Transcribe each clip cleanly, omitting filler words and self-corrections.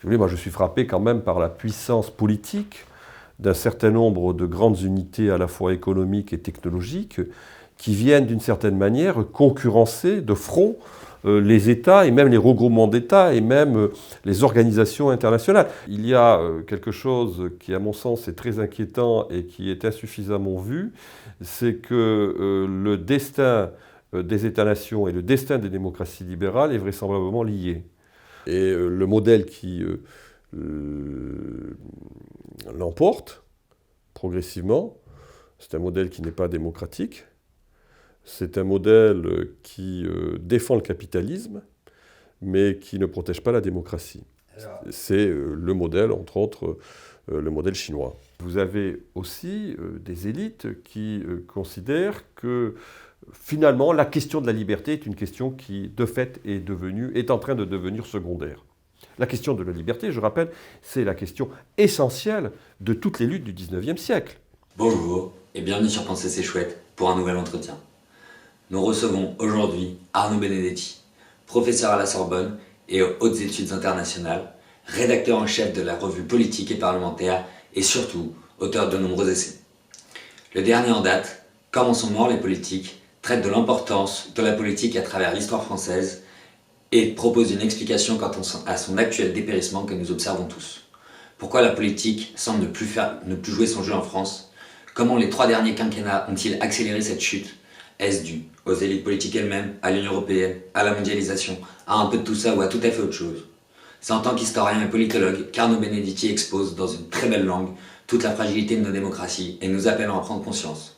vous voulez, moi je suis frappé quand même par la puissance politique d'un certain nombre de grandes unités à la fois économiques et technologiques qui viennent d'une certaine manière concurrencer de front les États et même les regroupements d'États et même les organisations internationales. Il y a quelque chose qui, à mon sens, est très inquiétant et qui est insuffisamment vu, c'est que le destin des États-nations et le destin des démocraties libérales est vraisemblablement lié. Et le modèle qui l'emporte progressivement, c'est un modèle qui n'est pas démocratique. C'est un modèle qui défend le capitalisme, mais qui ne protège pas la démocratie. C'est le modèle, entre autres, le modèle chinois. Vous avez aussi des élites qui considèrent que finalement la question de la liberté est une question qui, de fait, est en train de devenir secondaire. La question de la liberté, je rappelle, c'est la question essentielle de toutes les luttes du XIXe siècle. Bonjour et bienvenue sur Penser c'est chouette pour un nouvel entretien. Nous recevons aujourd'hui Arnaud Benedetti, professeur à la Sorbonne et aux hautes études internationales, rédacteur en chef de la revue politique et parlementaire et surtout auteur de nombreux essais. Le dernier en date, Comment sont morts les politiques, traite de l'importance de la politique à travers l'histoire française et propose une explication quant à son actuel dépérissement que nous observons tous. Pourquoi la politique semble ne plus jouer son jeu en France? Comment les 3 derniers quinquennats ont-ils accéléré cette chute? Est-ce dû aux élites politiques elles-mêmes, à l'Union européenne, à la mondialisation, à un peu de tout ça ou à tout à fait autre chose? C'est en tant qu'historien et politologue qu'Arnaud Benedetti expose dans une très belle langue toute la fragilité de nos démocraties et nous appelle à en prendre conscience.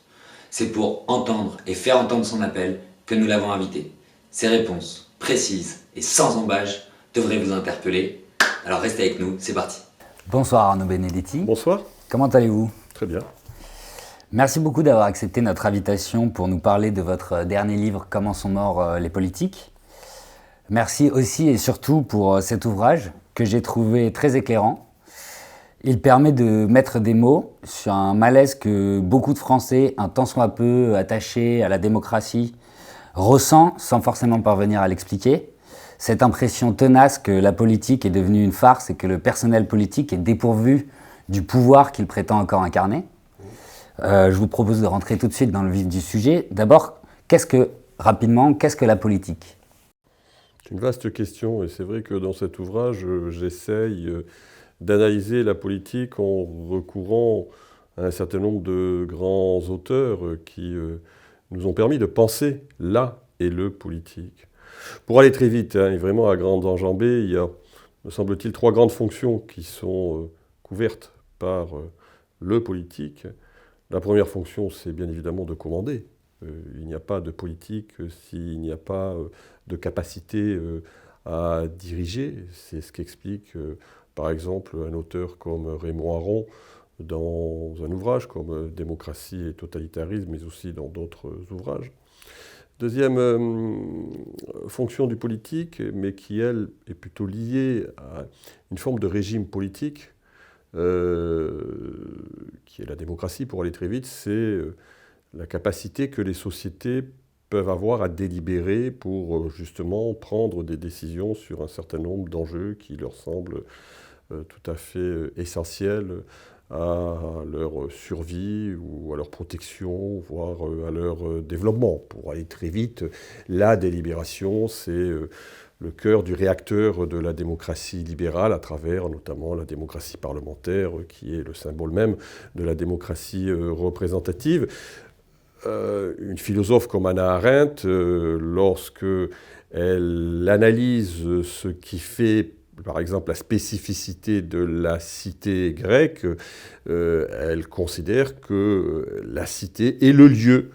C'est pour entendre et faire entendre son appel que nous l'avons invité. Ses réponses, précises et sans embâche, devraient vous interpeller. Alors restez avec nous, c'est parti. Bonsoir Arnaud Benedetti. Bonsoir. Comment allez-vous? Très bien. Merci beaucoup d'avoir accepté notre invitation pour nous parler de votre dernier livre « Comment sont morts les politiques ». Merci aussi et surtout pour cet ouvrage que j'ai trouvé très éclairant. Il permet de mettre des mots sur un malaise que beaucoup de Français, un tant soit peu attachés à la démocratie, ressent sans forcément parvenir à l'expliquer. Cette impression tenace que la politique est devenue une farce et que le personnel politique est dépourvu du pouvoir qu'il prétend encore incarner. Je vous propose de rentrer tout de suite dans le vif du sujet. D'abord, qu'est-ce que la politique? C'est une vaste question et c'est vrai que dans cet ouvrage, j'essaye d'analyser la politique en recourant à un certain nombre de grands auteurs qui nous ont permis de penser la et le politique. Pour aller très vite, et vraiment à grandes enjambées, il y a, me semble-t-il, 3 grandes fonctions qui sont couvertes par le politique. La première fonction, c'est bien évidemment de commander. Il n'y a pas de politique s'il n'y a pas de capacité à diriger. C'est ce qu'explique par exemple un auteur comme Raymond Aron dans un ouvrage comme Démocratie et totalitarisme, mais aussi dans d'autres ouvrages. Deuxième fonction du politique, mais qui, elle, est plutôt liée à une forme de régime politique, qui est la démocratie, pour aller très vite, c'est la capacité que les sociétés peuvent avoir à délibérer pour justement prendre des décisions sur un certain nombre d'enjeux qui leur semblent tout à fait essentiels à leur survie ou à leur protection, voire à leur développement. Pour aller très vite, la délibération, c'est le cœur du réacteur de la démocratie libérale à travers notamment la démocratie parlementaire qui est le symbole même de la démocratie représentative. Une philosophe comme Hannah Arendt, lorsque elle analyse ce qui fait par exemple la spécificité de la cité grecque, elle considère que la cité est le lieu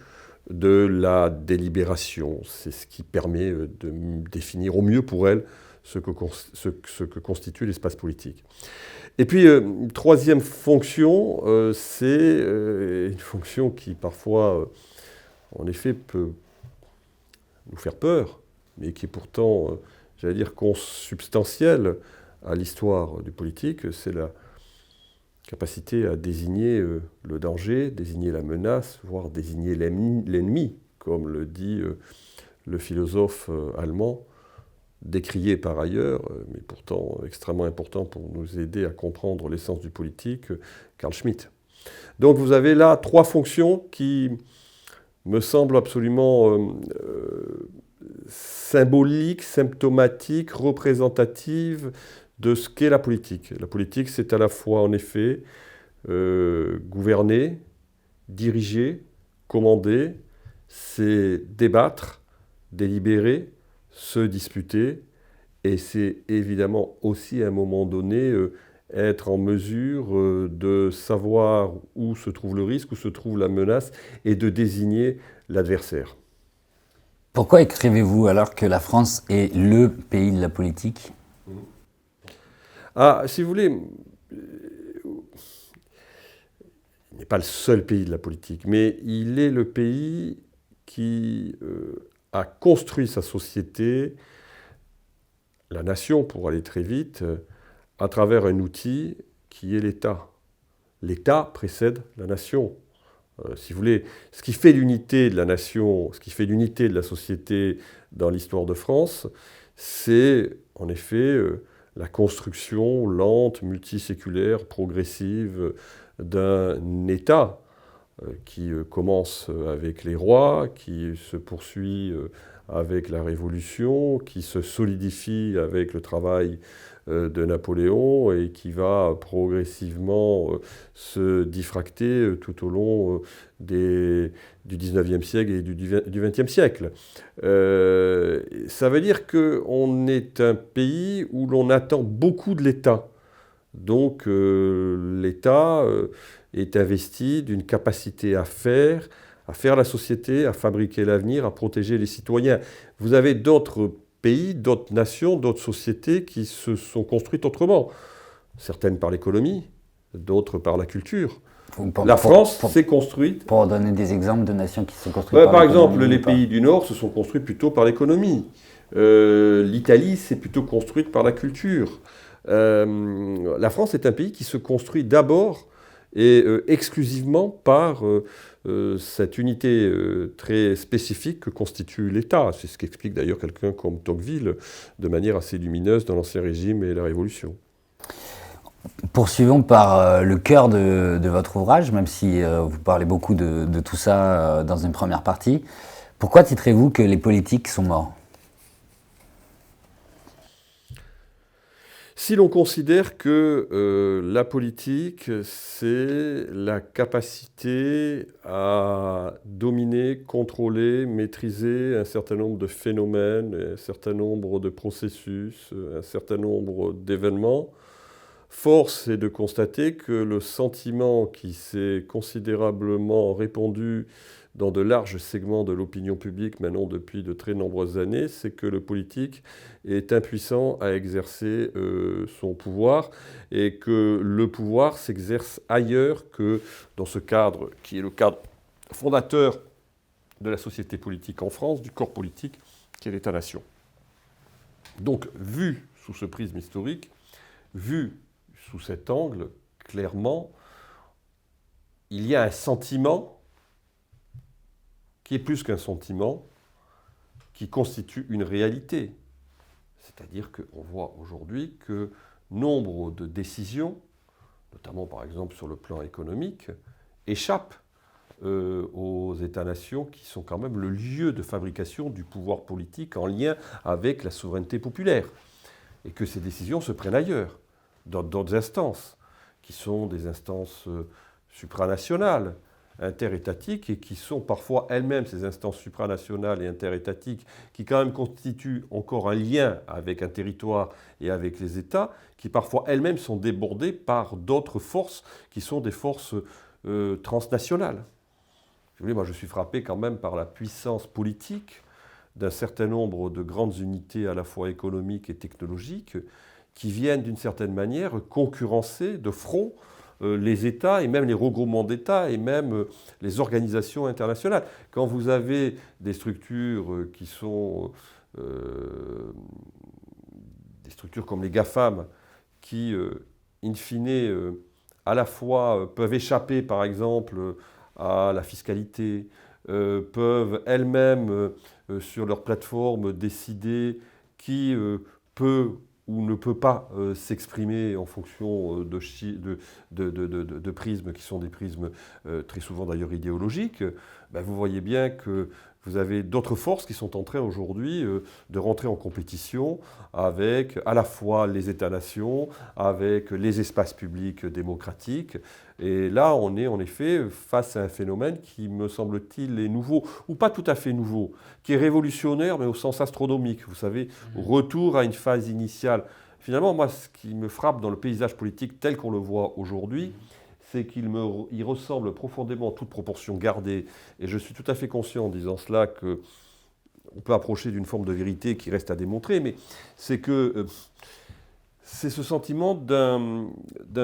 de la délibération. C'est ce qui permet de définir au mieux pour elle ce que constitue l'espace politique. Et puis, une troisième fonction, c'est une fonction qui parfois, en effet, peut nous faire peur, mais qui est pourtant, j'allais dire, consubstantielle à l'histoire du politique, c'est la capacité à désigner le danger, désigner la menace, voire désigner l'ennemi, comme le dit le philosophe allemand décrié par ailleurs, mais pourtant extrêmement important pour nous aider à comprendre l'essence du politique, Carl Schmitt. Donc vous avez là 3 fonctions qui me semblent absolument symboliques, symptomatiques, représentatives de ce qu'est la politique. La politique, c'est à la fois, en effet, gouverner, diriger, commander, c'est débattre, délibérer, se disputer, et c'est évidemment aussi à un moment donné être en mesure de savoir où se trouve le risque, où se trouve la menace, et de désigner l'adversaire. Pourquoi écrivez-vous alors que la France est le pays de la politique? Ah, si vous voulez, il n'est pas le seul pays de la politique, mais il est le pays qui a construit sa société, la nation pour aller très vite, à travers un outil qui est l'État. L'État précède la nation. Si vous voulez, ce qui fait l'unité de la nation, ce qui fait l'unité de la société dans l'histoire de France, c'est en effet la construction lente, multiséculaire, progressive d'un État qui commence avec les rois, qui se poursuit avec la Révolution, qui se solidifie avec le travail de Napoléon et qui va progressivement se diffracter tout au long du XIXe siècle et du XXe siècle. Ça veut dire qu'on est un pays où l'on attend beaucoup de l'État. Donc l'État est investi d'une capacité à faire la société, à fabriquer l'avenir, à protéger les citoyens. Vous avez d'autres pays, d'autres nations, d'autres sociétés qui se sont construites autrement. Certaines par l'économie, d'autres par la culture. La France s'est construite... Pour donner des exemples de nations qui se sont construites par l'économie. Par exemple, les pays du Nord se sont construits plutôt par l'économie. L'Italie s'est plutôt construite par la culture. La France est un pays qui se construit d'abord et exclusivement par cette unité très spécifique que constitue l'État. C'est ce qu'explique d'ailleurs quelqu'un comme Tocqueville de manière assez lumineuse dans l'Ancien Régime et la Révolution. Poursuivons par le cœur de votre ouvrage, même si vous parlez beaucoup de tout ça dans une première partie. Pourquoi titrez-vous que les politiques sont morts ? Si l'on considère que la politique, c'est la capacité à dominer, contrôler, maîtriser un certain nombre de phénomènes, un certain nombre de processus, un certain nombre d'événements, force est de constater que le sentiment qui s'est considérablement répandu dans de larges segments de l'opinion publique maintenant depuis de très nombreuses années, c'est que le politique est impuissant à exercer son pouvoir et que le pouvoir s'exerce ailleurs que dans ce cadre qui est le cadre fondateur de la société politique en France, du corps politique qui est l'État-nation. Donc, vu sous ce prisme historique, vu sous cet angle, clairement, il y a un sentiment qui est plus qu'un sentiment, qui constitue une réalité. C'est-à-dire qu'on voit aujourd'hui que nombre de décisions, notamment par exemple sur le plan économique, échappent aux États-nations qui sont quand même le lieu de fabrication du pouvoir politique en lien avec la souveraineté populaire. Et que ces décisions se prennent ailleurs, dans d'autres instances, qui sont des instances supranationales, interétatiques, et qui sont parfois elles-mêmes, ces instances supranationales et interétatiques, qui quand même constituent encore un lien avec un territoire et avec les États, qui parfois elles-mêmes sont débordées par d'autres forces qui sont des forces transnationales. Moi, je suis frappé quand même par la puissance politique d'un certain nombre de grandes unités à la fois économiques et technologiques qui viennent d'une certaine manière concurrencer de front les États et même les regroupements d'États et même les organisations internationales. Quand vous avez des structures qui sont des structures comme les GAFAM qui, in fine, à la fois peuvent échapper par exemple à la fiscalité, peuvent elles-mêmes sur leur plateforme décider qui peut ou ne peut pas s'exprimer en fonction de prismes qui sont des prismes très souvent d'ailleurs idéologiques, ben vous voyez bien que vous avez d'autres forces qui sont en train aujourd'hui de rentrer en compétition avec à la fois les États-nations, avec les espaces publics démocratiques. Et là, on est en effet face à un phénomène qui, me semble-t-il, est nouveau, ou pas tout à fait nouveau, qui est révolutionnaire, mais au sens astronomique. Vous savez, retour à une phase initiale. Finalement, moi, ce qui me frappe dans le paysage politique tel qu'on le voit aujourd'hui, c'est qu'il ressemble profondément, toute proportion gardée, et je suis tout à fait conscient en disant cela qu'on peut approcher d'une forme de vérité qui reste à démontrer, mais c'est que c'est ce sentiment d'un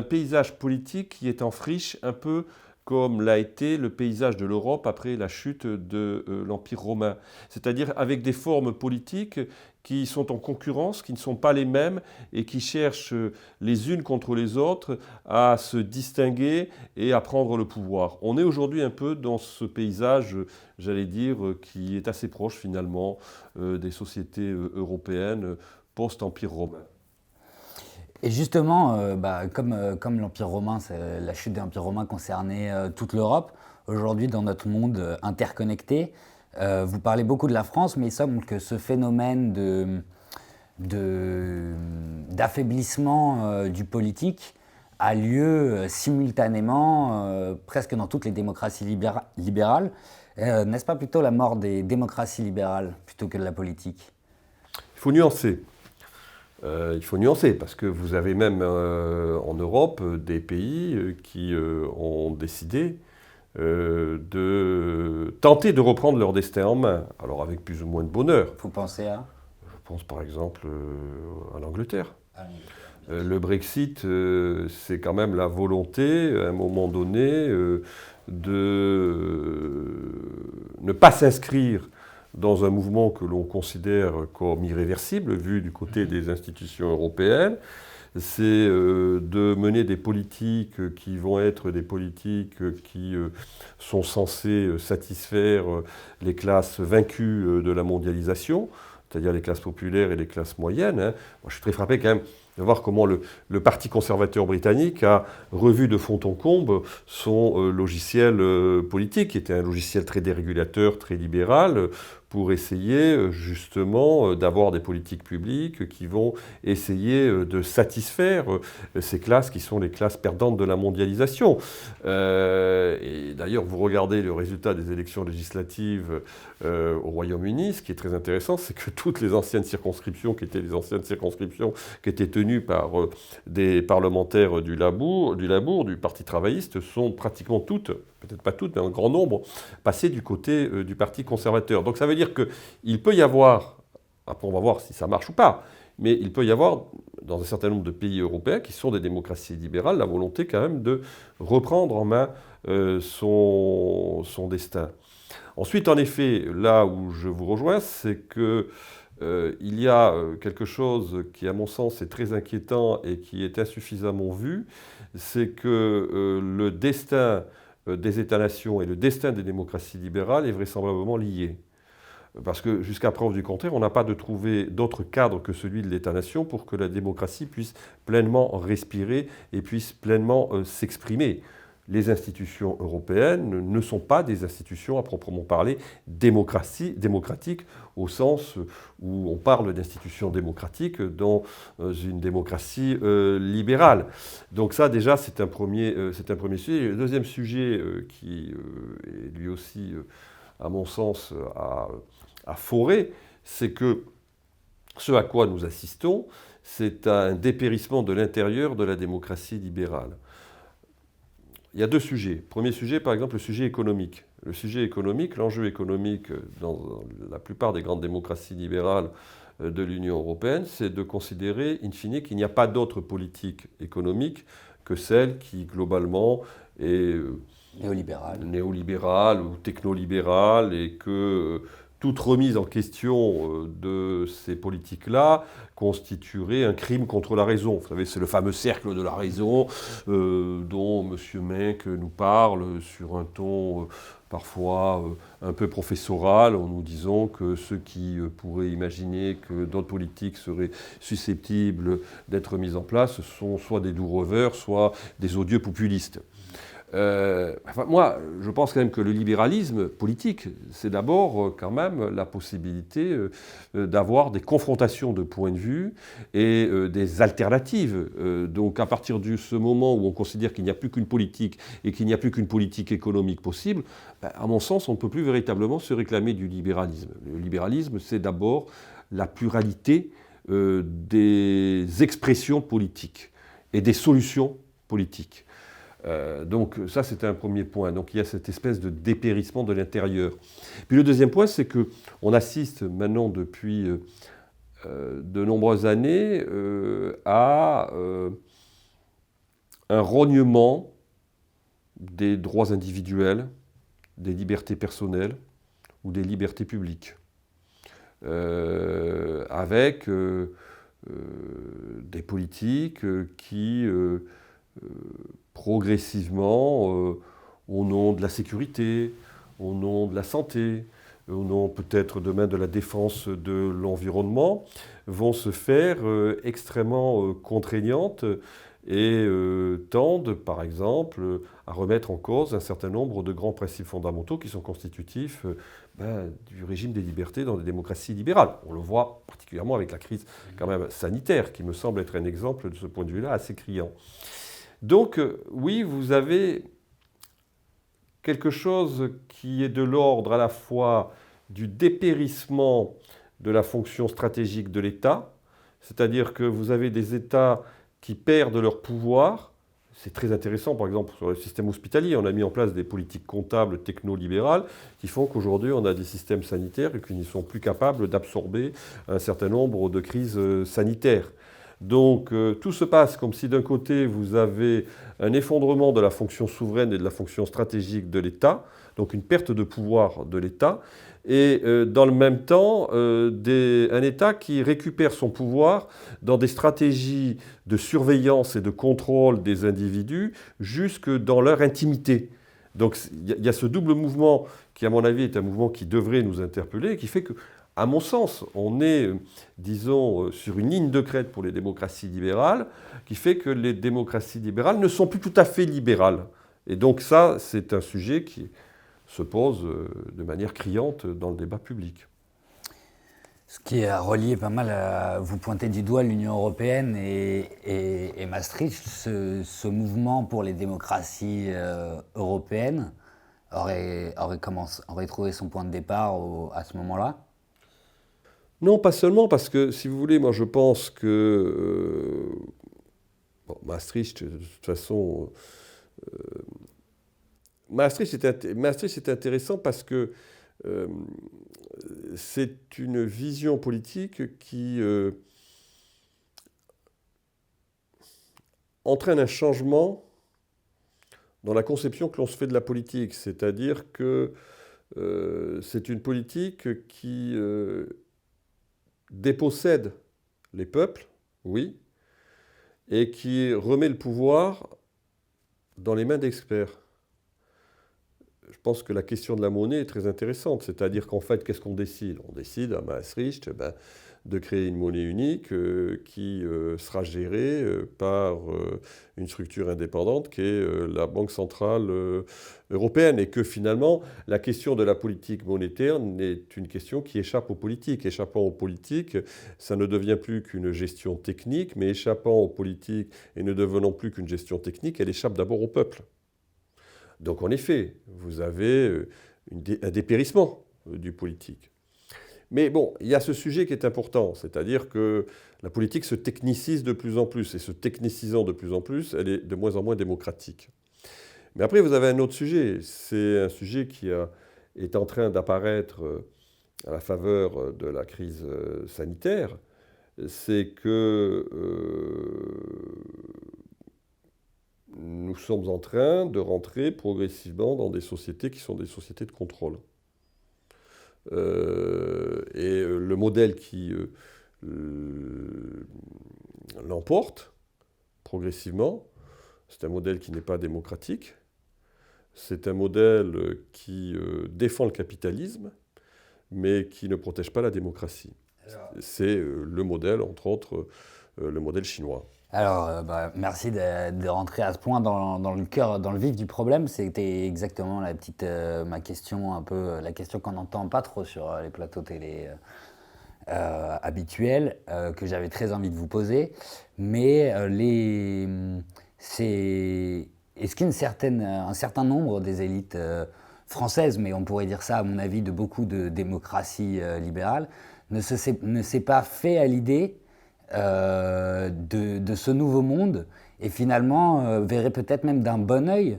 paysage politique qui est en friche, un peu comme l'a été le paysage de l'Europe après la chute de l'Empire romain. C'est-à-dire avec des formes politiques qui sont en concurrence, qui ne sont pas les mêmes et qui cherchent les unes contre les autres à se distinguer et à prendre le pouvoir. On est aujourd'hui un peu dans ce paysage, j'allais dire, qui est assez proche finalement des sociétés européennes post-Empire romain. Et justement, comme l'Empire romain, la chute de l'Empire romain concernait toute l'Europe, aujourd'hui dans notre monde interconnecté, vous parlez beaucoup de la France, mais il semble que ce phénomène d'affaiblissement du politique a lieu simultanément presque dans toutes les démocraties libérales. N'est-ce pas plutôt la mort des démocraties libérales plutôt que de la politique? Il faut nuancer. Parce que vous avez même en Europe des pays qui ont décidé de tenter de reprendre leur destin en main, alors avec plus ou moins de bonheur. Vous pensez à? Je pense par exemple à l'Angleterre. Le Brexit, c'est quand même la volonté, à un moment donné, de ne pas s'inscrire dans un mouvement que l'on considère comme irréversible, vu du côté des institutions européennes. C'est de mener des politiques qui vont être des politiques qui sont censées satisfaire les classes vaincues de la mondialisation, c'est-à-dire les classes populaires et les classes moyennes. Moi, je suis très frappé quand même de voir comment le Parti conservateur britannique a revu de fond en comble son logiciel politique, qui était un logiciel très dérégulateur, très libéral, pour essayer justement d'avoir des politiques publiques qui vont essayer de satisfaire ces classes qui sont les classes perdantes de la mondialisation. Et d'ailleurs, vous regardez le résultat des élections législatives au Royaume-Uni, ce qui est très intéressant, c'est que toutes les anciennes circonscriptions qui étaient les anciennes circonscriptions qui étaient tenues par des parlementaires du Labour, du Parti travailliste, sont pratiquement toutes, peut-être pas toutes, mais un grand nombre, passées du côté du Parti conservateur. Donc ça veut dire qu'il peut y avoir, après on va voir si ça marche ou pas, mais il peut y avoir, dans un certain nombre de pays européens qui sont des démocraties libérales, la volonté quand même de reprendre en main son destin. Ensuite, en effet, là où je vous rejoins, c'est que il y a quelque chose qui, à mon sens, est très inquiétant et qui est insuffisamment vu, c'est que le destin des États-nations et le destin des démocraties libérales est vraisemblablement lié. Parce que jusqu'à preuve du contraire, on n'a pas de trouver d'autre cadre que celui de l'État-nation pour que la démocratie puisse pleinement respirer et puisse pleinement s'exprimer. Les institutions européennes ne sont pas des institutions à proprement parler démocratiques au sens où on parle d'institutions démocratiques dans une démocratie libérale. Donc ça déjà c'est un premier sujet. Le deuxième sujet qui est lui aussi à mon sens à forer, c'est que ce à quoi nous assistons, c'est à un dépérissement de l'intérieur de la démocratie libérale. Il y a deux sujets. Premier sujet, par exemple, le sujet économique. Le sujet économique, l'enjeu économique dans la plupart des grandes démocraties libérales de l'Union européenne, c'est de considérer, in fine, qu'il n'y a pas d'autre politique économique que celle qui, globalement, est néolibérale ou technolibérale et que toute remise en question de ces politiques-là constituerait un crime contre la raison. Vous savez, c'est le fameux cercle de la raison dont M. Meck nous parle sur un ton parfois un peu professoral, en nous disant que ceux qui pourraient imaginer que d'autres politiques seraient susceptibles d'être mises en place sont soit des doux rêveurs, soit des odieux populistes. Moi, je pense quand même que le libéralisme politique, c'est d'abord quand même la possibilité d'avoir des confrontations de points de vue et des alternatives. Donc à partir de ce moment où on considère qu'il n'y a plus qu'une politique et qu'il n'y a plus qu'une politique économique possible, à mon sens, on ne peut plus véritablement se réclamer du libéralisme. Le libéralisme, c'est d'abord la pluralité des expressions politiques et des solutions politiques. Donc ça, c'est un premier point. Donc il y a cette espèce de dépérissement de l'intérieur. Puis le deuxième point, c'est qu'on assiste maintenant depuis de nombreuses années à un rognement des droits individuels, des libertés personnelles ou des libertés publiques, avec des politiques qui progressivement, au nom de la sécurité, au nom de la santé, au nom peut-être demain de la défense de l'environnement, vont se faire extrêmement contraignantes et tendent, par exemple, à remettre en cause un certain nombre de grands principes fondamentaux qui sont constitutifs du régime des libertés dans les démocraties libérales. On le voit particulièrement avec la crise quand même sanitaire, qui me semble être un exemple de ce point de vue-là assez criant. Donc, oui, vous avez quelque chose qui est de l'ordre à la fois du dépérissement de la fonction stratégique de l'État, c'est-à-dire que vous avez des États qui perdent leur pouvoir. C'est très intéressant, par exemple, sur le système hospitalier. On a mis en place des politiques comptables techno-libérales qui font qu'aujourd'hui, on a des systèmes sanitaires qui ne sont plus capables d'absorber un certain nombre de crises sanitaires. Donc tout se passe comme si d'un côté vous avez un effondrement de la fonction souveraine et de la fonction stratégique de l'État, donc une perte de pouvoir de l'État, et dans le même temps un État qui récupère son pouvoir dans des stratégies de surveillance et de contrôle des individus jusque dans leur intimité. Donc il y a ce double mouvement qui, à mon avis, est un mouvement qui devrait nous interpeller et qui fait que, à mon sens, on est, disons, sur une ligne de crête pour les démocraties libérales, qui fait que les démocraties libérales ne sont plus tout à fait libérales. Et donc ça, c'est un sujet qui se pose de manière criante dans le débat public. Ce qui est relié pas mal à, vous pointez du doigt l'Union européenne et Maastricht, ce mouvement pour les démocraties européennes aurait trouvé son point de départ à ce moment-là ? Non, pas seulement, parce que, si vous voulez, moi je pense que Maastricht, de toute façon, Maastricht est intéressant parce que c'est une vision politique qui entraîne un changement dans la conception que l'on se fait de la politique. C'est-à-dire que c'est une politique qui dépossède les peuples, oui, et qui remet le pouvoir dans les mains d'experts. Je pense que la question de la monnaie est très intéressante, c'est-à-dire qu'en fait, qu'est-ce qu'on décide ? On décide à Maastricht de créer une monnaie unique qui sera gérée par une structure indépendante qui est la Banque centrale européenne, et que finalement, la question de la politique monétaire est une question qui échappe aux politiques. Échappant aux politiques, ça ne devient plus qu'une gestion technique, mais échappant aux politiques et ne devenant plus qu'une gestion technique, elle échappe d'abord au peuple. Donc en effet, vous avez un dépérissement du politique. Mais bon, il y a ce sujet qui est important, c'est-à-dire que la politique se technicise de plus en plus, et se technicisant de plus en plus, elle est de moins en moins démocratique. Mais après, vous avez un autre sujet, c'est un sujet qui est en train d'apparaître à la faveur de la crise sanitaire, c'est que nous sommes en train de rentrer progressivement dans des sociétés qui sont des sociétés de contrôle. et le modèle qui l'emporte progressivement, c'est un modèle qui n'est pas démocratique, c'est un modèle qui défend le capitalisme, mais qui ne protège pas la démocratie. C'est le modèle, entre autres, le modèle chinois. Alors, merci de rentrer à ce point dans le cœur, dans le vif du problème. C'était exactement ma question, un peu la question qu'on n'entend pas trop sur les plateaux télé habituels, que j'avais très envie de vous poser. Mais est-ce qu'un certain nombre des élites françaises, mais on pourrait dire ça à mon avis de beaucoup de démocraties libérales, ne s'est pas fait à l'idée de ce nouveau monde et finalement verrait peut-être même d'un bon œil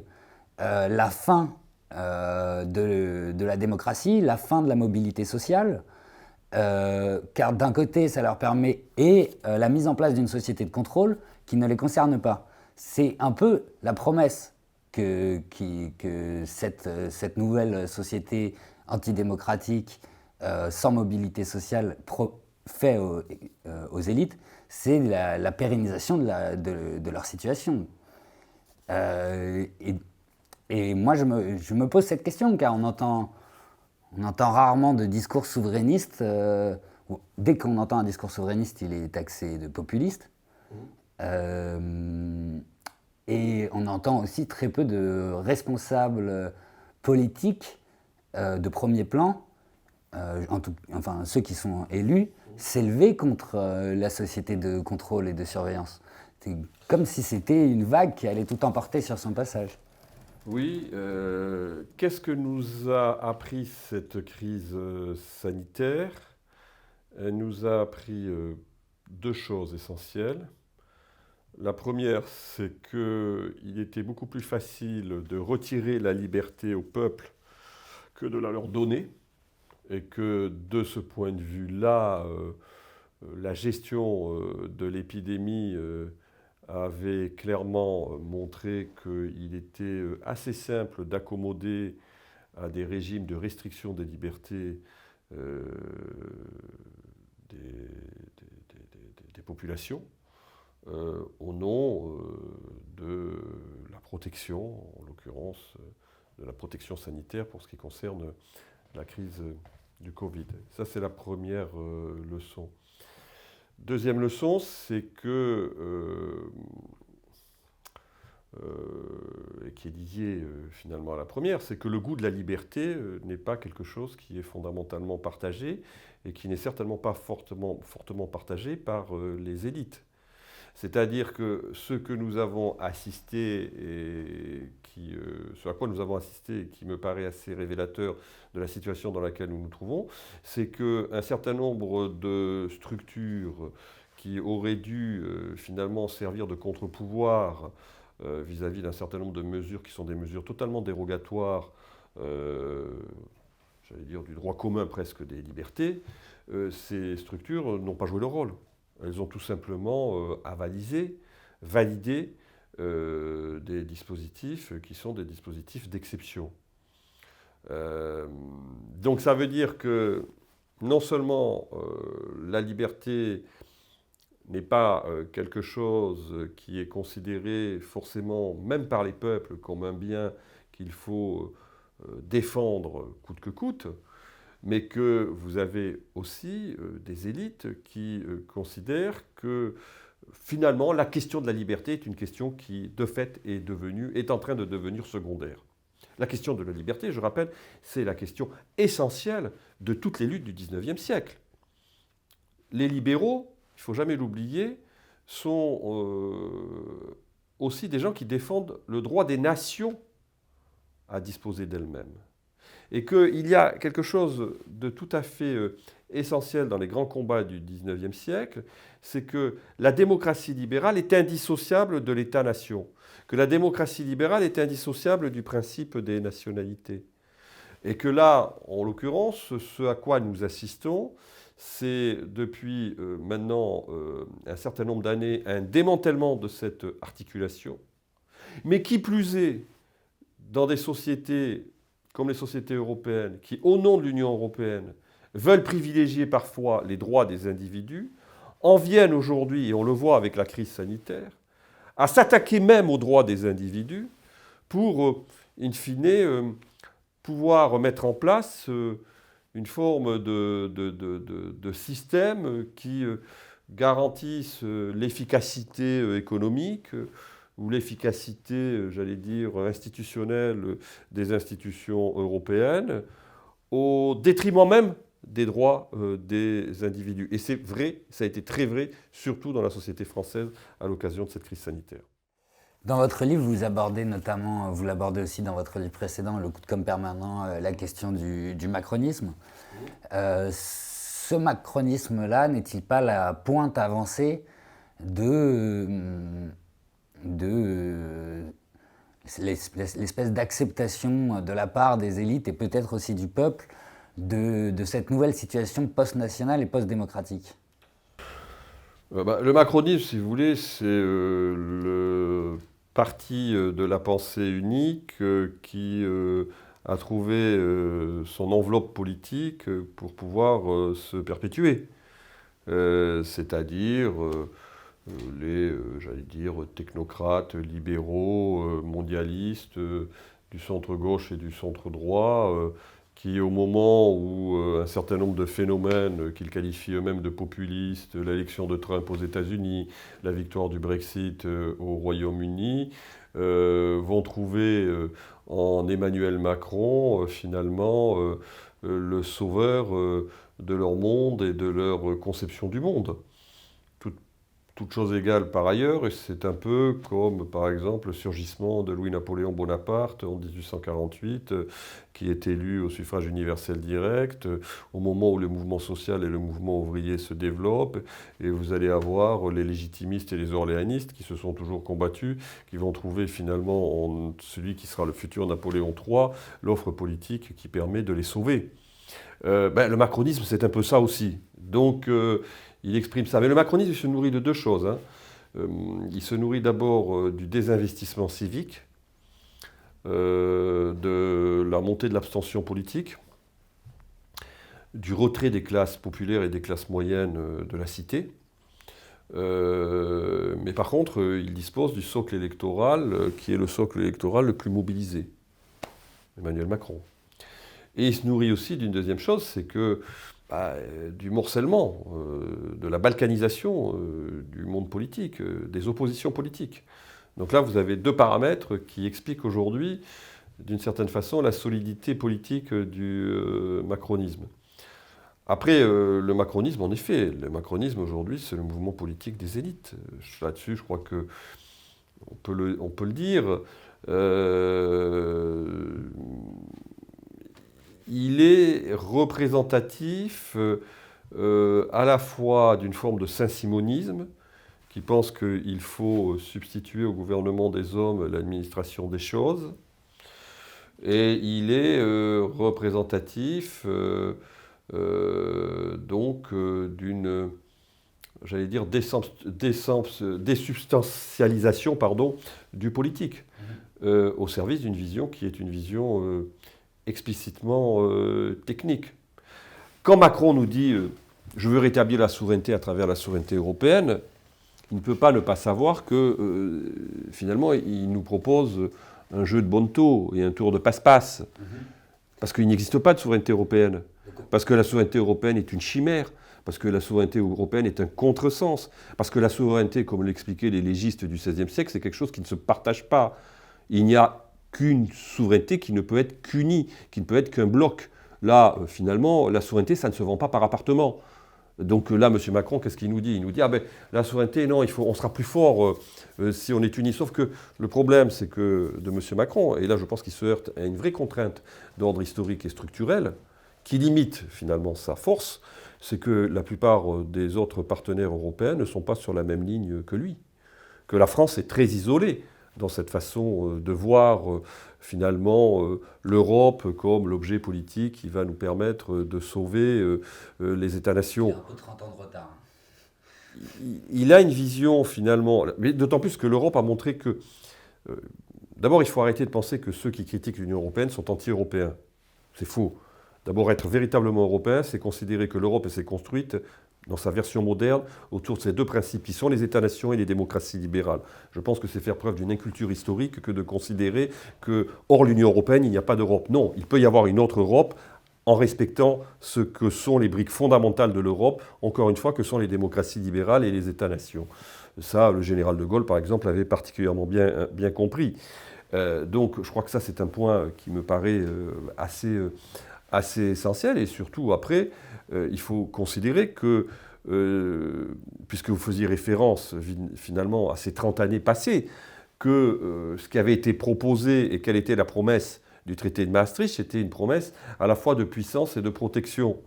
la fin de la démocratie, la fin de la mobilité sociale, car d'un côté ça leur permet la mise en place d'une société de contrôle qui ne les concerne pas. C'est un peu la promesse que cette nouvelle société antidémocratique sans mobilité sociale fait aux élites, c'est la pérennisation de leur situation. Et moi, je me pose cette question, car on entend rarement de discours souverainistes. Dès qu'on entend un discours souverainiste, il est taxé de populiste. Et on entend aussi très peu de responsables politiques de premier plan, enfin ceux qui sont élus, s'élever contre la société de contrôle et de surveillance. C'est comme si c'était une vague qui allait tout emporter sur son passage. Oui, qu'est-ce que nous a appris cette crise sanitaire? Elle nous a appris deux choses essentielles. La première, c'est qu'il était beaucoup plus facile de retirer la liberté au peuple que de la leur donner, et que de ce point de vue-là, la gestion de l'épidémie avait clairement montré qu'il était assez simple d'accommoder à des régimes de restriction des libertés des populations au nom de la protection, en l'occurrence de la protection sanitaire pour ce qui concerne la crise du Covid. Ça, c'est la première leçon. Deuxième leçon, c'est que, et qui est liée finalement à la première, c'est que le goût de la liberté n'est pas quelque chose qui est fondamentalement partagé et qui n'est certainement pas fortement partagé par les élites. C'est-à-dire que ce que nous avons assisté, et ce à quoi nous avons assisté et qui me paraît assez révélateur de la situation dans laquelle nous nous trouvons, c'est qu'un certain nombre de structures qui auraient dû finalement servir de contre-pouvoir vis-à-vis d'un certain nombre de mesures qui sont des mesures totalement dérogatoires, j'allais dire du droit commun presque des libertés, ces structures n'ont pas joué leur rôle. Elles ont tout simplement avalisé, validé des dispositifs qui sont des dispositifs d'exception. Donc ça veut dire que non seulement la liberté n'est pas quelque chose qui est considéré forcément, même par les peuples, comme un bien qu'il faut défendre coûte que coûte, mais que vous avez aussi des élites qui considèrent que finalement la question de la liberté est une question qui, de fait, est en train de devenir secondaire. La question de la liberté, je rappelle, c'est la question essentielle de toutes les luttes du XIXe siècle. Les libéraux, il ne faut jamais l'oublier, sont aussi des gens qui défendent le droit des nations à disposer d'elles-mêmes. Et qu'il y a quelque chose de tout à fait essentiel dans les grands combats du XIXe siècle, c'est que la démocratie libérale est indissociable de l'État-nation, que la démocratie libérale est indissociable du principe des nationalités. Et que là, en l'occurrence, ce à quoi nous assistons, c'est depuis maintenant un certain nombre d'années un démantèlement de cette articulation, mais qui plus est, dans des sociétés comme les sociétés européennes, qui, au nom de l'Union européenne, veulent privilégier parfois les droits des individus, en viennent aujourd'hui, et on le voit avec la crise sanitaire, à s'attaquer même aux droits des individus pour, in fine, pouvoir mettre en place une forme de système qui garantisse l'efficacité économique ou l'efficacité, j'allais dire, institutionnelle des institutions européennes, au détriment même des droits des individus. Et c'est vrai, ça a été très vrai, surtout dans la société française à l'occasion de cette crise sanitaire. Dans votre livre, vous abordez notamment, vous l'abordez aussi dans votre livre précédent, Le coup de com' permanent, la question du macronisme. Ce macronisme-là n'est-il pas la pointe avancée de l'espèce d'acceptation de la part des élites et peut-être aussi du peuple de cette nouvelle situation post-nationale et post-démocratique? Le macronisme, si vous voulez, c'est le parti de la pensée unique qui a trouvé son enveloppe politique pour pouvoir se perpétuer. C'est-à-dire les, j'allais dire, technocrates, libéraux, mondialistes, du centre-gauche et du centre-droit, qui, au moment où un certain nombre de phénomènes qu'ils qualifient eux-mêmes de populistes, l'élection de Trump aux États-Unis, la victoire du Brexit au Royaume-Uni, vont trouver en Emmanuel Macron, finalement, le sauveur de leur monde et de leur conception du monde. Toute chose égale par ailleurs, et c'est un peu comme, par exemple, le surgissement de Louis-Napoléon Bonaparte en 1848, qui est élu au suffrage universel direct, au moment où le mouvement social et le mouvement ouvrier se développent, et vous allez avoir les légitimistes et les orléanistes qui se sont toujours combattus, qui vont trouver finalement en celui qui sera le futur Napoléon III, l'offre politique qui permet de les sauver. Le macronisme, c'est un peu ça aussi. Donc, il exprime ça. Mais le macronisme, il se nourrit de deux choses. Il se nourrit d'abord du désinvestissement civique, de la montée de l'abstention politique, du retrait des classes populaires et des classes moyennes de la cité. Mais par contre, il dispose du socle électoral, qui est le socle électoral le plus mobilisé, Emmanuel Macron. Et il se nourrit aussi d'une deuxième chose, c'est que du morcellement, de la balkanisation du monde politique, des oppositions politiques. Donc là, vous avez deux paramètres qui expliquent aujourd'hui, d'une certaine façon, la solidité politique du macronisme. Après, le macronisme, en effet, le macronisme aujourd'hui, c'est le mouvement politique des élites. Là-dessus, je crois qu'on peut le dire. Il est représentatif à la fois d'une forme de saint-simonisme, qui pense qu'il faut substituer au gouvernement des hommes l'administration des choses, et il est représentatif donc d'une, j'allais dire, désubstantialisation du politique, au service d'une vision qui est une vision explicitement technique. Quand Macron nous dit « je veux rétablir la souveraineté à travers la souveraineté européenne », il ne peut pas ne pas savoir que finalement il nous propose un jeu de bonneteau et un tour de passe-passe. Parce qu'il n'existe pas de souveraineté européenne. Parce que la souveraineté européenne est une chimère. Parce que la souveraineté européenne est un contresens. Parce que la souveraineté, comme l'expliquaient les légistes du XVIe siècle, c'est quelque chose qui ne se partage pas. Il n'y a qu'une souveraineté qui ne peut être qu'unie, qui ne peut être qu'un bloc. Là, finalement, la souveraineté, ça ne se vend pas par appartement. Donc là, M. Macron, qu'est-ce qu'il nous dit? Il nous dit, la souveraineté, non, on sera plus fort si on est unis. Sauf que le problème, c'est que de M. Macron, et là, je pense qu'il se heurte à une vraie contrainte d'ordre historique et structurel, qui limite finalement sa force, c'est que la plupart des autres partenaires européens ne sont pas sur la même ligne que lui. Que la France est très isolée dans cette façon de voir finalement l'Europe comme l'objet politique qui va nous permettre de sauver les États-nations. Il y a un peu 30 ans de retard. Il a une vision finalement, mais d'autant plus que l'Europe a montré que D'abord, il faut arrêter de penser que ceux qui critiquent l'Union européenne sont anti-européens. C'est faux. D'abord, être véritablement européen, c'est considérer que l'Europe s'est construite dans sa version moderne autour de ces deux principes qui sont les États-nations et les démocraties libérales. Je pense que c'est faire preuve d'une inculture historique que de considérer que, hors l'Union européenne, il n'y a pas d'Europe. Non, il peut y avoir une autre Europe en respectant ce que sont les briques fondamentales de l'Europe, encore une fois, que sont les démocraties libérales et les États-nations. Ça, le général de Gaulle, par exemple, l'avait particulièrement bien compris. Donc, je crois que ça, c'est un point qui me paraît assez essentiel. Et surtout, après, il faut considérer que, puisque vous faisiez référence finalement à ces 30 années passées, que ce qui avait été proposé et quelle était la promesse du traité de Maastricht, c'était une promesse à la fois de puissance et de protection.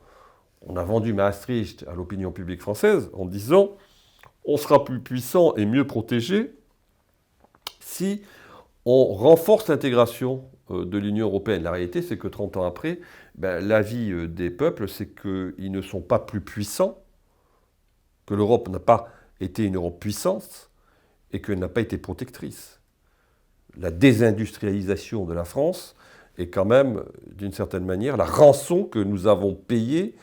On a vendu Maastricht à l'opinion publique française en disant on sera plus puissant et mieux protégé si on renforce l'intégration de l'Union européenne. La réalité, c'est que 30 ans après, l'avis des peuples, c'est qu'ils ne sont pas plus puissants, que l'Europe n'a pas été une Europe puissante et qu'elle n'a pas été protectrice. La désindustrialisation de la France est quand même, d'une certaine manière, la rançon que nous avons payée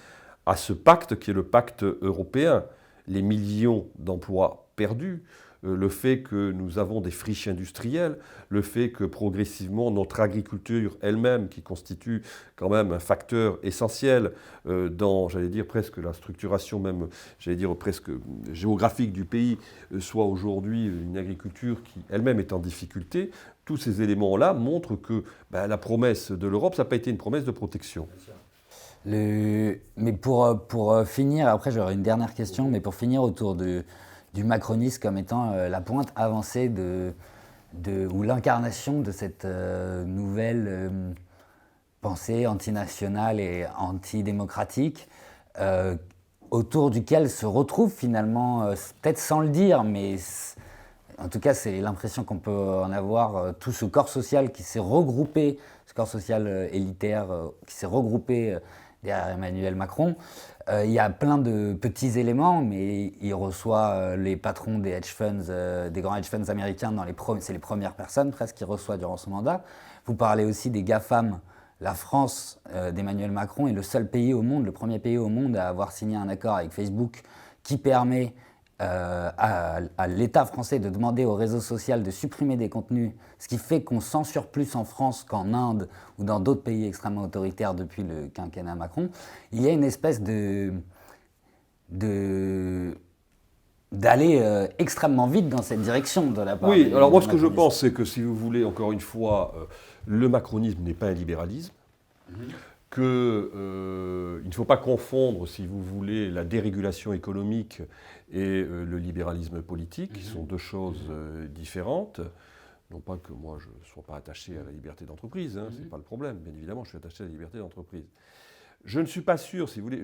à ce pacte qui est le pacte européen. Les millions d'emplois perdus, le fait que nous avons des friches industrielles, le fait que progressivement notre agriculture elle-même, qui constitue quand même un facteur essentiel dans, j'allais dire, presque la structuration même, j'allais dire, presque géographique du pays, soit aujourd'hui une agriculture qui elle-même est en difficulté. Tous ces éléments-là montrent que la promesse de l'Europe, ça n'a pas été une promesse de protection. Mais pour finir, après j'aurai une dernière question, mais pour finir autour du macronisme comme étant la pointe avancée ou l'incarnation de cette nouvelle pensée antinationale et antidémocratique, autour duquel se retrouve finalement, peut-être sans le dire, mais en tout cas c'est l'impression qu'on peut en avoir, tout ce corps social qui s'est regroupé, ce corps social élitaire qui s'est regroupé derrière Emmanuel Macron. Il y a plein de petits éléments, mais il reçoit les patrons des hedge funds, des grands hedge funds américains, c'est les premières personnes presque qu'il reçoit durant son mandat. Vous parlez aussi des GAFAM. La France d'Emmanuel Macron est le seul pays au monde, le premier pays au monde à avoir signé un accord avec Facebook qui permet à l'État français de demander aux réseaux sociaux de supprimer des contenus, ce qui fait qu'on censure plus en France qu'en Inde ou dans d'autres pays extrêmement autoritaires depuis le quinquennat Macron. Il y a une espèce d'aller extrêmement vite dans cette direction de la part Oui, alors moi ce que je pense, c'est que si vous voulez, encore une fois, le macronisme n'est pas un libéralisme, qu'il ne faut pas confondre, si vous voulez, la dérégulation économique et le libéralisme politique, qui sont deux choses différentes. Non pas que moi je ne sois pas attaché à la liberté d'entreprise, ce n'est pas le problème, bien évidemment je suis attaché à la liberté d'entreprise. Je ne suis pas sûr, si vous voulez,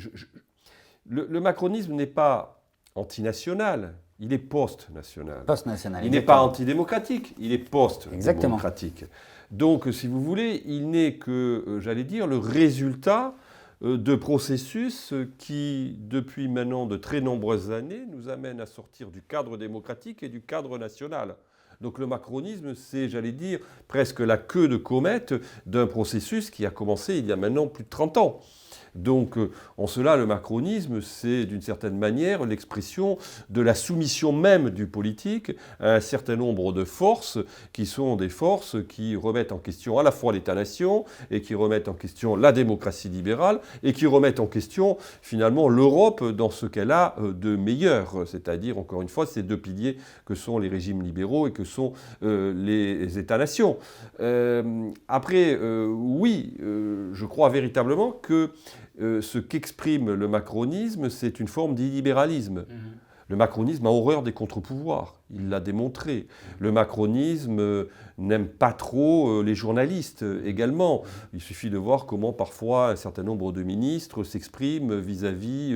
le macronisme n'est pas antinational, il est post-national. Post-national. Il n'est pas antidémocratique, il est post-démocratique. Donc, si vous voulez, il n'est que, j'allais dire, le résultat de processus qui, depuis maintenant de très nombreuses années, nous amènent à sortir du cadre démocratique et du cadre national. Donc le macronisme, c'est, j'allais dire, presque la queue de comète d'un processus qui a commencé il y a maintenant plus de 30 ans. Donc, en cela, le macronisme, c'est d'une certaine manière l'expression de la soumission même du politique à un certain nombre de forces qui sont des forces qui remettent en question à la fois l'État-nation et qui remettent en question la démocratie libérale et qui remettent en question finalement l'Europe dans ce qu'elle a de meilleur, c'est-à-dire, encore une fois, ces deux piliers que sont les régimes libéraux et que sont les États-nations. Après, oui, je crois véritablement que ce qu'exprime le macronisme, c'est une forme d'illibéralisme. Le macronisme a horreur des contre-pouvoirs, il l'a démontré. Le macronisme n'aime pas trop les journalistes également. Il suffit de voir comment parfois un certain nombre de ministres s'expriment vis-à-vis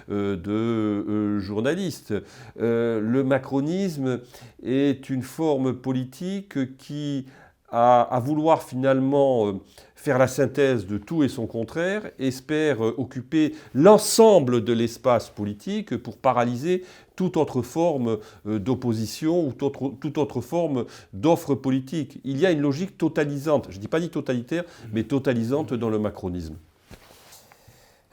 de journalistes. Le macronisme est une forme politique qui à vouloir finalement faire la synthèse de tout et son contraire, espère occuper l'ensemble de l'espace politique pour paralyser toute autre forme d'opposition ou toute autre forme d'offre politique. Il y a une logique totalisante, je ne dis pas dit totalitaire, mais totalisante dans le macronisme.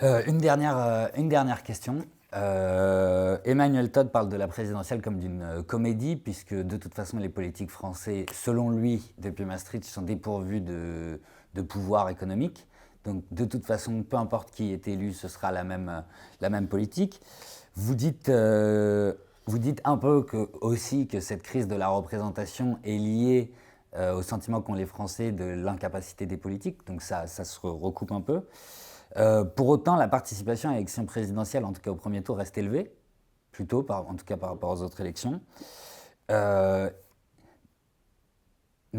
Une dernière question. Emmanuel Todd parle de la présidentielle comme d'une comédie, puisque de toute façon les politiques français, selon lui, depuis Maastricht, sont dépourvus de pouvoir économique. Donc de toute façon, peu importe qui est élu, ce sera la même politique. Vous dites un peu aussi que cette crise de la représentation est liée au sentiment qu'ont les Français de l'incapacité des politiques, donc ça se recoupe un peu. Pour autant, la participation à l'élection présidentielle, en tout cas au premier tour, reste élevée, plutôt, en tout cas par rapport aux autres élections. Ne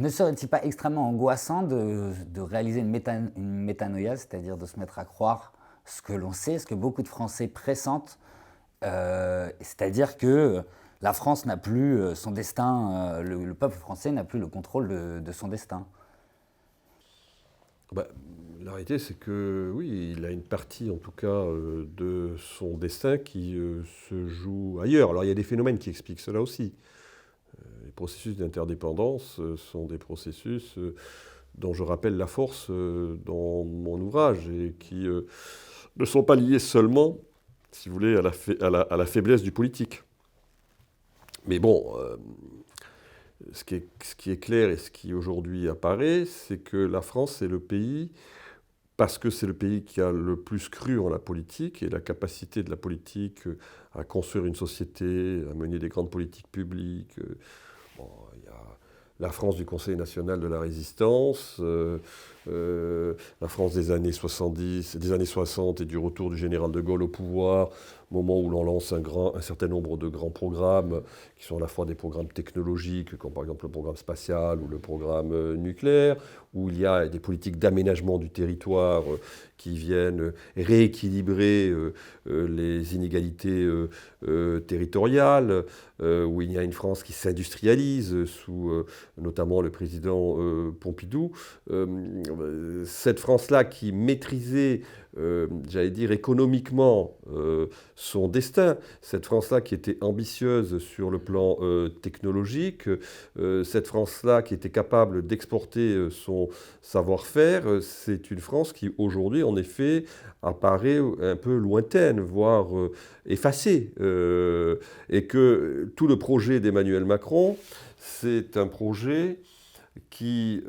serait-il pas extrêmement angoissant de réaliser une métanoïa, c'est-à-dire de se mettre à croire ce que l'on sait, ce que beaucoup de Français pressentent, c'est-à-dire que la France n'a plus son destin, le peuple français n'a plus le contrôle de son destin? La réalité, c'est que oui, il a une partie, en tout cas, de son destin qui se joue ailleurs. Alors, il y a des phénomènes qui expliquent cela aussi. Les processus d'interdépendance sont des processus dont je rappelle la force dans mon ouvrage et qui ne sont pas liés seulement, si vous voulez, à la faiblesse du politique. Mais bon, ce qui est clair et ce qui aujourd'hui apparaît, c'est que la France est le pays, parce que c'est le pays qui a le plus cru en la politique et la capacité de la politique à construire une société, à mener des grandes politiques publiques. Il y a la France du Conseil national de la résistance, la France des années 70, des années 60 et du retour du général de Gaulle au pouvoir, moment où l'on lance un certain nombre de grands programmes qui sont à la fois des programmes technologiques, comme par exemple le programme spatial ou le programme nucléaire, où il y a des politiques d'aménagement du territoire qui viennent rééquilibrer les inégalités territoriales, où il y a une France qui s'industrialise sous notamment le président Pompidou. Cette France-là qui maîtrisait, j'allais dire, économiquement son destin, cette France-là qui était ambitieuse sur le plan technologique, cette France-là qui était capable d'exporter son savoir-faire, c'est une France qui aujourd'hui, en effet, apparaît un peu lointaine, voire effacée. Et que tout le projet d'Emmanuel Macron, c'est un projet qui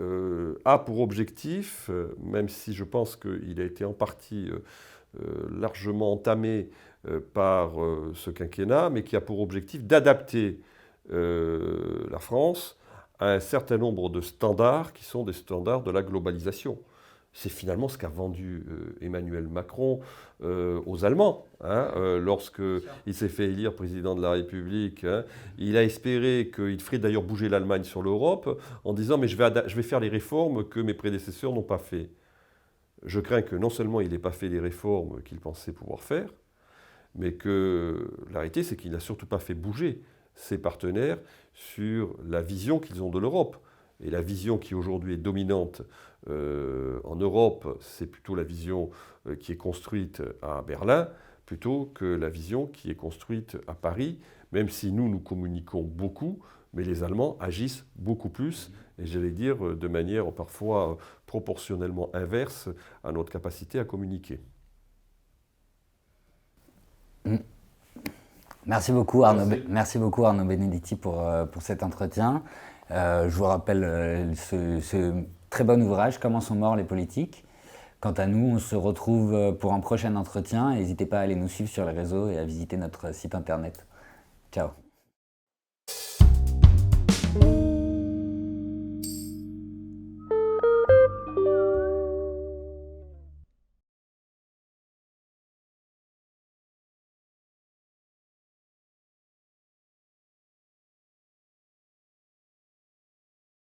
a pour objectif, même si je pense qu'il a été en partie largement entamé par ce quinquennat, mais qui a pour objectif d'adapter la France à un certain nombre de standards qui sont des standards de la globalisation. C'est finalement ce qu'a vendu Emmanuel Macron aux Allemands. Lorsqu'il s'est fait élire président de la République, il a espéré qu'il ferait d'ailleurs bouger l'Allemagne sur l'Europe en disant « mais je vais faire les réformes que mes prédécesseurs n'ont pas fait ». Je crains que non seulement il n'ait pas fait les réformes qu'il pensait pouvoir faire, mais que la réalité, c'est qu'il n'a surtout pas fait bouger ses partenaires sur la vision qu'ils ont de l'Europe. Et la vision qui aujourd'hui est dominante en Europe, c'est plutôt la vision qui est construite à Berlin, plutôt que la vision qui est construite à Paris, même si nous communiquons beaucoup, mais les Allemands agissent beaucoup plus, et j'allais dire de manière parfois proportionnellement inverse à notre capacité à communiquer. Merci beaucoup Arnaud Benedetti pour cet entretien. Je vous rappelle ce très bon ouvrage, Comment sont morts les politiques. Quant à nous, on se retrouve pour un prochain entretien. N'hésitez pas à aller nous suivre sur les réseaux et à visiter notre site internet. Ciao.